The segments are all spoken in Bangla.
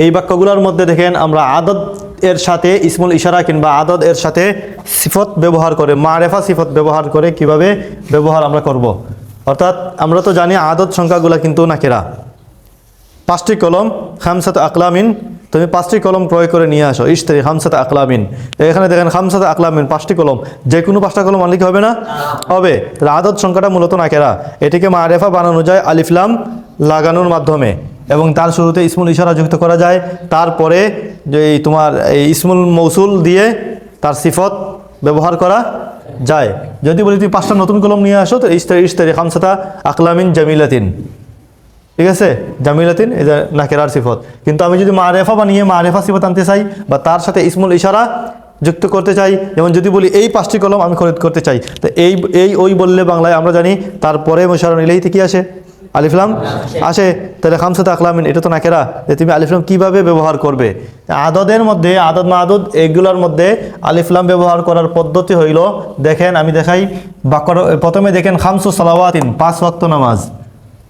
এই বাক্যগুলোর মধ্যে দেখেন আমরা আদদ এর সাথে ইসমুল ইশারা কিংবা আদদ এর সাথে সিফত ব্যবহার করে মারেফা সিফত ব্যবহার করে কিভাবে ব্যবহার আমরা করব। অর্থাৎ আমরা তো জানি আদদ সংখ্যাগুলো কিন্তু নাকেরা। 5টি কলম খামসাত আকলামিন, তুমি 5টি কলম ক্রয় করে নিয়ে আসো। ইশতারি খামসাত আকলামিন, এখানে দেখেন খামসাত আকলামিন 5টি কলম, যে কোনো 5টা কলম আনলে কি হবে না? হবে। তাহলে আদদ সংখ্যাটা মূলত নাকেরা, এটিকে মারেফা বানানো যায় আলিফলাম লাগানোর মাধ্যমে এবং তার শুরুতে ইসমুল ইশারা যুক্ত করা যায়। তারপরে যে তোমার এই ইসমুল মৌসুল দিয়ে তার সিফত ব্যবহার করা যায়। যদি বলি তুমি 5টা নতুন কলম নিয়ে আসো, তো ইশতারি খামসাতা আকলামিন জামিলাতিন, ঠিক আছে, জামিলাতিন এটা নাকেরার সিফত। কিন্তু আমি যদি মারেফা বানিয়ে মারেফা সিফত আনতে চাই বা তার সাথে ইসমুল ইশারা যুক্ত করতে চাই, যেমন যদি বলি এই 5টি কলম আমি খরিদ করতে চাই, তো ওই বললে বাংলায় আমরা জানি তারপরে মুশারা নিলেই কি আসে? আলিফলাম আসে। তাহলে খামসাত আকলামিন এটা তো নাকেরা, যে তুমি আলিফলাম কিভাবে ব্যবহার করবে। আদদের মধ্যে আদদ মাদুদ এগুলোর মধ্যে আলিফলাম ব্যবহার করার পদ্ধতি হইল, দেখেন আমি দেখাই। বাক্যর প্রথমে দেখেন খামসু সালাওয়াতিন, 5 ওয়াক্ত নামাজ,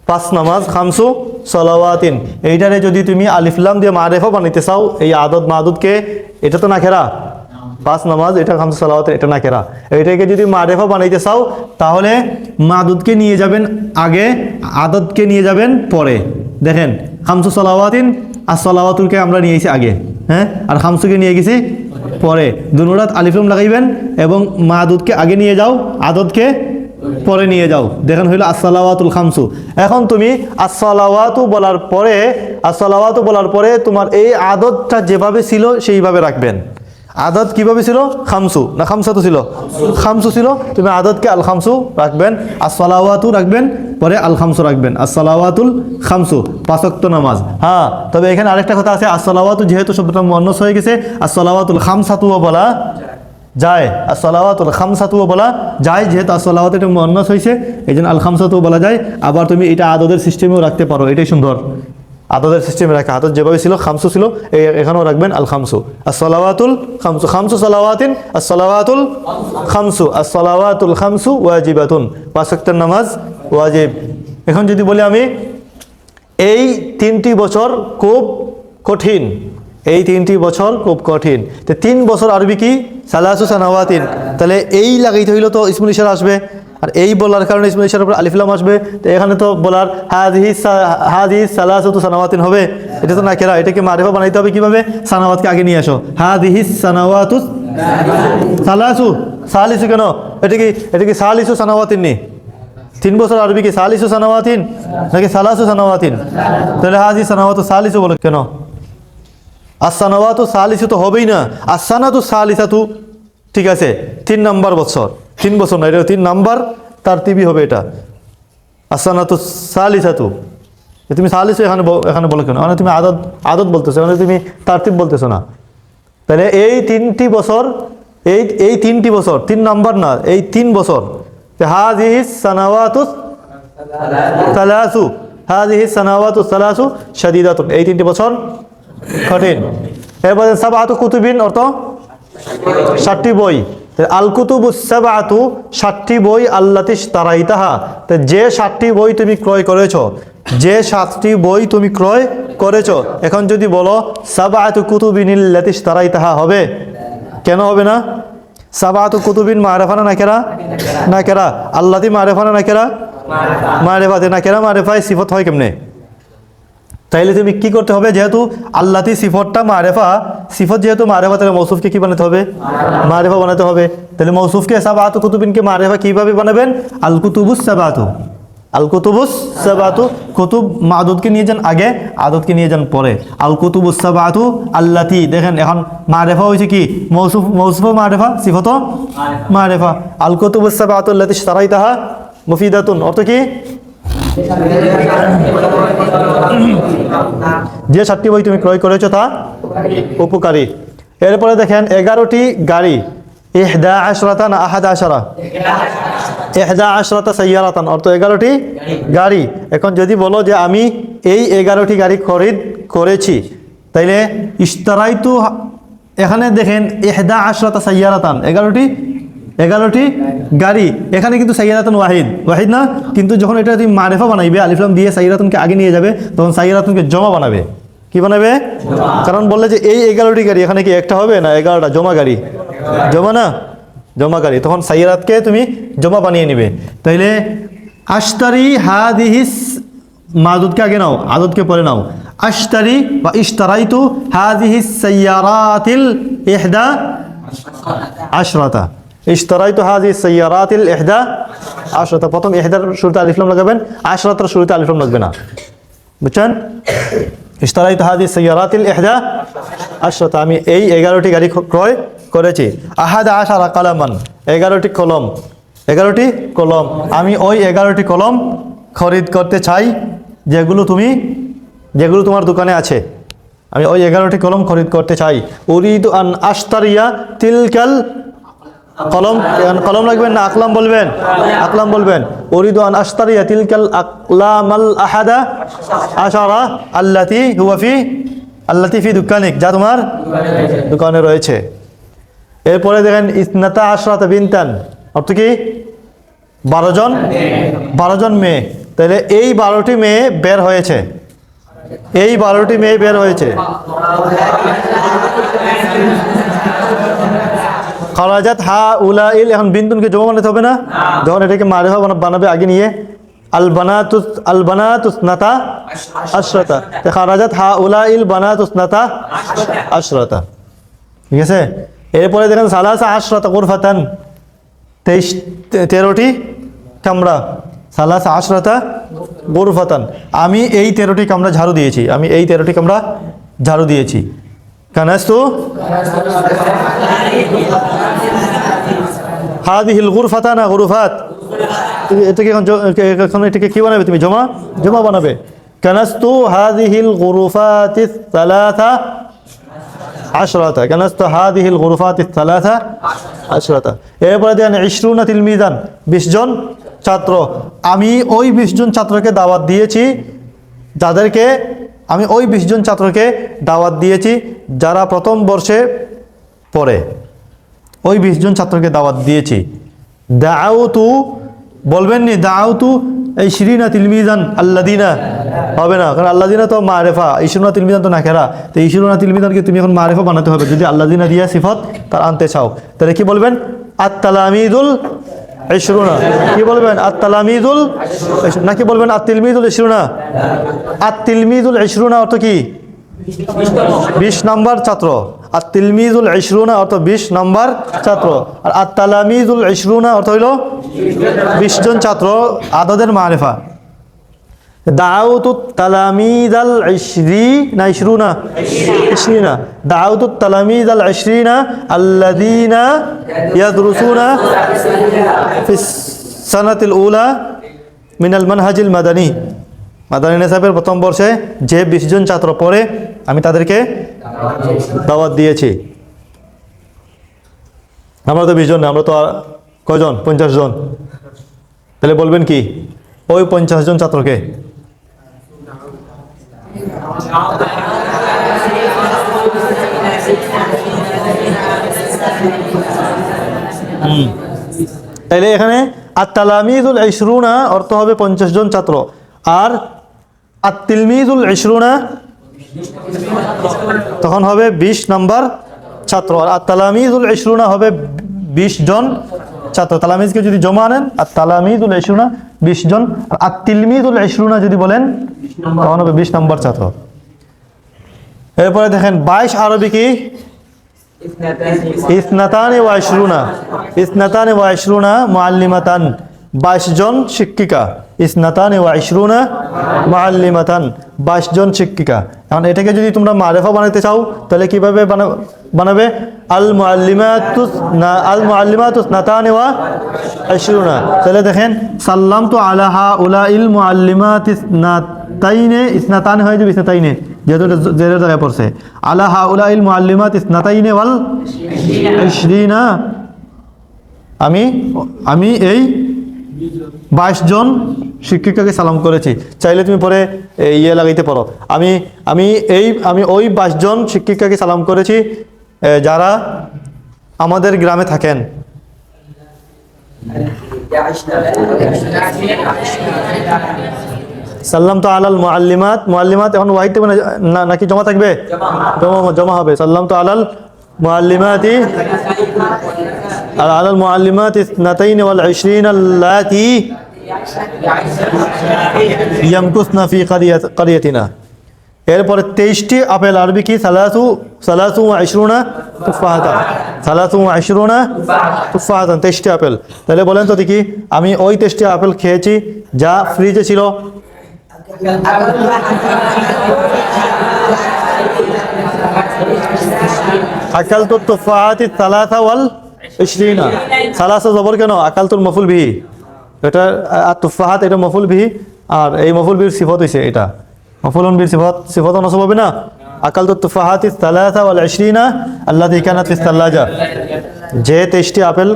5 নামাজ খামসু সালাওয়াতিন। এইটারে যদি তুমি আলিফলাম দিয়ে মারেফা বানাইতে চাও, এই আদদ মাদুদকে, এটা তো নাকেরা 5 নামাজ, এটা খামসু সালাওয়াতিন, এটা নাকেরা। এইটাকে যদি মারেফা বানাইতে চাও তাহলে মাদুদকে নিয়ে যাবেন আগে, আদদকে নিয়ে যাবেন পরে। দেখেন খামসু সালাওয়াতিন আর সালাওয়াতুলকে আমরা নিয়েছি আগে, হ্যাঁ, আর খামসুকে নিয়ে গেছি পরে। দুনুরাত আলিফলাম লাগাইবেন এবং মাদুদকে আগে নিয়ে যাও, আদদকে পরে নিয়ে যাও। দেখেন হইল আসসালাওয়াতুল খামসু। এখন তুমি আসসালাওয়াতু বলার পরে তোমার এই আদতটা যেভাবে ছিল সেইভাবে রাখবেন। আদত কিভাবে ছিল? খামসু না খামসাতু ছিল? খামসু ছিল। তুমি আদতকে আল খামসু রাখবেন, আসসালাওয়াতু রাখবেন, পরে আল খামসু রাখবেন। আসসালাওয়াতুল খামসু 5 ওয়াক্ত নামাজ। হ্যাঁ, তবে এখানে আরেকটা কথা আছে, আসসালাওয়াতু যেহেতু শব্দটা মুয়ান্নাস হয়ে গেছে, আসসালাওয়াতুল খামসাতুও বলা যায়, আসসালাওয়াতুল খামসাতুও বলা যায়, যেহেতু আসসালাওয়াতু এটা মুয়ান্নাস হয়েছে এই জন্য আল খামসাতুও বলা যায়। আবার তুমি এটা আদদের সিস্টেমেও রাখতে পারো, এটাই সুন্দর। আদদের সিস্টেমে রাখা, আদত যেভাবে ছিল খামসু ছিল, এখানেও রাখবেন আল খামসু। আসসালাওয়াতুল খামসু, খামসু সালাওয়াতিন, আসসালাওয়াতুল খামসু, আসসালাওয়াতুল খামসু ওয়াজিবাতুন, 5 ওয়াক্তের নামাজ ওয়াজিব। এখন যদি বলি আমি এই 3টি বছর খুব কঠিন, এই 3টি বছর খুব কঠিন, তো 3 বছর আরবি কি? সালাসু সানাওয়াতিন। তাহলে এই লাগাইতে হইল তো ইসমুল ইশারা আসবে, আর এই বলার কারণে ইসমুল ইশারার উপর আলিফলাম আসবে। তো এখানে তো বলার হাযিহি সালাসাতু সানাওয়াতিন হবে, এটা তো নাকেরা, এটাকে মারিফা বানাইতে হবে কিভাবে? সানাওয়াতকে আগে নিয়ে আসো, হাযিহি সানাওয়াতু সালাসু, সালিসু কেন? এটা কি সালিসু সানাওয়াতিন নি? 3 বছর আরবি কি সালিসু সানাওয়াতিন নাকি সালাসু সানাওয়াতিন? তাহলে হাযিহি সানাওয়াতু সালিসু বলে কেন? আসসানাওয়াতু সালিসু তো হবেই না, আসসানাতু সালিসাতু, ঠিক আছে, 3 নাম্বার বছর, 3 বছর না, এটা 3 নাম্বার তারতিবই হবে এটা। আসসানাতু সালিসাতু, তুমি সালিসু এখানে বলো কেন? মানে তুমি আদত বলতেছো, মানে তুমি তারতিব বলতেছো না। তাহলে এই 3টি বছর, এই 3টি বছর, 3 নাম্বার না, এই 3 বছর। হাযিহি সানাওয়াতু সালাসু, হাযিহি সানাওয়াতু সালাসু শাদীদাতুন, এই 3টি বছর কঠিন। এরপরে সাবআতু কুতুবিন অর্থ 60টি বই। আল কুতুবুস সাবআতু 60টি বই, আল্লাতী ইশতারাইতাহা, তো যে 60টি বই তুমি ক্রয় করেছো, যে 7টি বই তুমি ক্রয় করেছো। এখন যদি বলো সাবআতু কুতুবিনিল্লাতী ইশতারাইতাহা হবে? কেন হবে না? সাবআতু কুতুবিন মারিফা না নাকেরা? নাকেরা। আল্লাতী মারিফা না নাকেরা? মারিফা। নাকেরা মারিফায় সিফত হয় কেমনে? তাইলে তুমি কি করতে হবে? যেহেতু আল্লাতি সিফতটা মারেফা, সিফত যেহেতু মারেফা, তাহলে মৌসুফকে কি বানাতে হবে? মারেফা বানাতে হবে। তাহলে মৌসুফকে সাবআতু কুতুবিনকে মারেফা কিভাবে বানাবেন? আল কুতুবুস সাবআতু, আল কুতুবুস সাবআতু, কুতুব মাদুদকে নিয়ে যান আগে, আদতকে নিয়ে যান পরে। আল কুতুবুস সাবআতু আল্লাতি, দেখেন এখন মারেফা হয়েছে কি? মৌসুফ মারেফা, সিফত মারেফা। আল কুতুবুস সাবআতু আল্লাতী ইশতারাইতাহা মুফিদাতুন, অর্থ কি? যে 7টি বই তুমি ক্রয় করেছো তা উপকারী। এরপরে দেখেন 11টি গাড়ি, 11 না 11, 11 সাইয়ারাতান, অর্থ 11টি গাড়ি। এখন যদি বলো যে আমি এই 11টি গাড়ি খরিদ করেছি, তাইলে ইশতারাইতু, এখানে দেখেন 11 সাইয়ারাতান, 11টি গাড়ি। এখানে কিন্তু সাইয়ারাতুন ওয়াহিদ না, কিন্তু যখন এটা তুমি মারেফা বানাইবে, আলিফলাম দিয়ে সাইয়ারাতুনকে আগে নিয়ে যাবে, তখন সাইয়ারাতুনকে জমা বানাবে। কি বানাবে? কারণ বললে যে এই 11টি গাড়ি, এখানে কি একটা হবে না 11টা জমা গাড়ি, জমা না, জমা গাড়ি, তখন সাইয়ারাতকে তুমি জমা বানিয়ে নিবে। তাইলে আশতারি হাদিহিস, মাদুদকে আগে নাও, আদতকে পরে নাও। আশতারি বা ইশতারাইতু হাদিহিস সাইয়ারাতিল ইহদা আশরাতা, ইশতারাইতু হাদিহিস সাইয়ারাতিল ইহদা আশরাতা। প্রথম ইহদার শুরুতে আলিফ লাম লাগাবেন, আশরাতার শুরুতে আলিফ লাম লাগবে না, বুঝছেন? ইশতারাইতু হাদিহিস সাইয়ারাতিল ইহদা আশরাতা, আমি এই 11টি গাড়ি ক্রয় করেছি। আহাদা আশারা কালামান, 11টি কলম, 11টি কলম, আমি ওই 11টি কলম খরিদ করতে চাই যেগুলো তোমার দোকানে আছে, আমি ওই 11টি কলম খরিদ করতে চাই। উরিদু আন আশতারিয়া তিলকাল কলম, কলম লাগবেন না আকলাম বলবেন? আকলাম বলবেন। উরিদু আন আশতারিয়া তিলকাল আকলামাল আহাদা আশারা আল্লাতি ফি দোকানিক, যা তোমার দোকানে রয়েছে। এরপরে দেখেন ইসনাতা আশরাতা বিনতান, অর্থ কি? 12 জন মেয়ে। তাহলে এই 12টি মেয়ে বের হয়েছে, এই 12টি মেয়ে বের হয়েছে। খারাজাত হা উলাইল, এখন বিনতুনকে জমা বানাতে হবে না, যখন এটাকে মারিফা বানাবে আগে নিয়ে আল বানাতুস নাতা আশরাতা, খারাজাত হা উলাইল বানাতুস নাতা আশরাতা, ঠিক আছে? এরপরে দেখেন সালাসা আশরাতা গুরফাতান, 13টি কামরা, সালাসা আশরাতা গুরফাতান, আমি এই 13টি কামরা ঝাড়ু দিয়েছি, আমি এই 13টি কামরা ঝাড়ু দিয়েছি। কানাস্তু হাদিহিল গুরফাতা না গুরফাত, এটাকে এখন এটাকে কি বানাবে তুমি? জমা বানাবে। কানাস্তু হাদিহিল গুরফাতিস সালাসা আশরাতা, কানাস্তু হাদিহিল গুরফাতিস সালাসা আশরাতা। এরপরে দেখেন 20 তিলমিজান, 20 জন ছাত্র, আমি ওই 20 জন ছাত্রকে দাওয়াত দিয়েছি, যাদেরকে আমি ওই 20 জন ছাত্রকে দাওয়াত দিয়েছি যারা প্রথম বর্ষে পড়ে, ওই 20 জন ছাত্রকে দাওয়াত দিয়েছি। দাউতু বলবেন নি, দাউতু 20 তিলমিজান আল্লাদিনা হবে না, কারণ আল্লাদিনা তো মারেফা, 20 তিলমিজান তো নাকেরা, তো 20 তিলমিজানকে তুমি এখন মারেফা বানাতে হবে যদি আল্লাদিনা দিয়া সিফত তার আনতে চাও। তাহলে কি বলবেন? আত-তালামিদুল 20, কি বলবেন? আত-তালামিদুল, নাকি বলবেন আত-তিলমিদুল 20? আত-তিলমিদুল 20 অর্থ কি? 20 নম্বর ছাত্র। আত-তিলমিদুল 20 অর্থ 20 নম্বর ছাত্র, আর আত-তালামিদুল 20 অর্থ হইল 20 জন ছাত্র, আদদের মারিফা। দাউতুত তালামিদাল 20 দাউতুত তালামিদাল 20 আল্লাযীনা ইয়াদরুসুনা ফিস সানাতিল উলা মিনাল মানহাজিল মাদানী, মাদানী নিসাবের প্রথম বর্ষে যে 20 জন ছাত্র পড়ে আমি তাদেরকে দাওয়াত দিয়েছি। আমরা তো 20 জন না, আমরা তো কয়জন? 50 জন। তাহলে বলবেন কি? ওই 50 জন ছাত্রকে তাহলে এখানে আত-তালামিদুল 20 অর্থ হবে 50 জন ছাত্র, আর আত-তিলমিদুল 20 তখন হবে 20 নম্বর ছাত্র, আর আত-তালামিদুল 20 হবে 20 জন ছাত্র। তালামিজকে যদি জমা আনেন, আত-তালামিদুল 20 জন, আর আত-তিলমিদুল 20 যদি বলেন তখন হবে 20 নম্বর ছাত্র। এরপরে দেখেন 22 আরবি কি? ইসনাতানি ওয়া 20 মুআল্লিমাতান, 22 জন শিক্ষিকা। ইসনাতানি ওয়া 20 মুআল্লিমাতান, 22 জন শিক্ষিকা। এখন এটাকে যদি তোমরা মারিফা বানাতে চাও তাহলে কিভাবে বানাবে? আল মুআল্লিমাতুস নাতানি ওয়া 20। তাহলে দেখেন সাল্লামতু আলা হাউলাইল মুআল্লিমাতিস নাতাইনে, ইসনাতানি হয়ে যাবে ইসনাতাইনে, যেহেতু জেরের জায়গায় পড়ছে। আলা হাউলাইল মুআল্লিমাতিস নাতাইনে ওয়াল 20, আমি এই 22 জন শিক্ষিকাকে সালাম করেছি। চাইলে তুমি পরে ইয়ে লাগাইতে পারো, আমি ওই 22 জন শিক্ষিকাকে সালাম করেছি যারা আমাদের গ্রামে থাকেন। সাল্লাম তো আলাল মুআল্লিমাত, মুআল্লিমাত এখন ওয়াহিদ থাকবে নাকি জমা থাকবে? জমা হবে। সাল্লাম তো আলাল মুআল্লিমাতি আলাল মুআল্লিমাতি ইসনাতাইন ওয়াল 20 আল্লাতি ইয়ামকুসনা ফি ক্বরিয়াতিনা। এরপরে 23টি আপেল আরবি কি? সালাসু ওয়া 20 তুফাহাতান, সালাসু ওয়া 20 তুফাহাতান, 23টি আপেল। তাহলে বলেন তো দেখি, আমি ওই 23টি আপেল খেয়েছি যা ফ্রিজে ছিল। আকালতু তুফাহাতি সালাসা ওয়াল 20, সালাসা জবর কেন? আকালতুল মফুল বিহি, এটা তুফাহাত এটা মফুল বিহি, আর এই মফুল বিহির সিফত হইছে এটা মফুলুন বিল সিফত নসব হবে না? আকালতু তুফাহাতি সালাসা ওয়াল 20 আল্লাতী কানাত ফিস সাল্লাজা, যে 23টি আপেল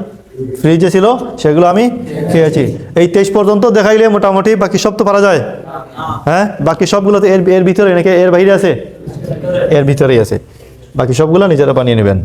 ফ্রিজে ছিল সেগুলো আমি খেয়েছি। এই 23 পর্যন্ত দেখাইলে মোটামুটি বাকি সব তো পারা যায়। হ্যাঁ, বাকি সবগুলো তো এর ভিতরে নাকি এর বাইরে আছে? এর ভিতরেই আছে। বাকি সবগুলো নিজেরা বানিয়ে নেবেন।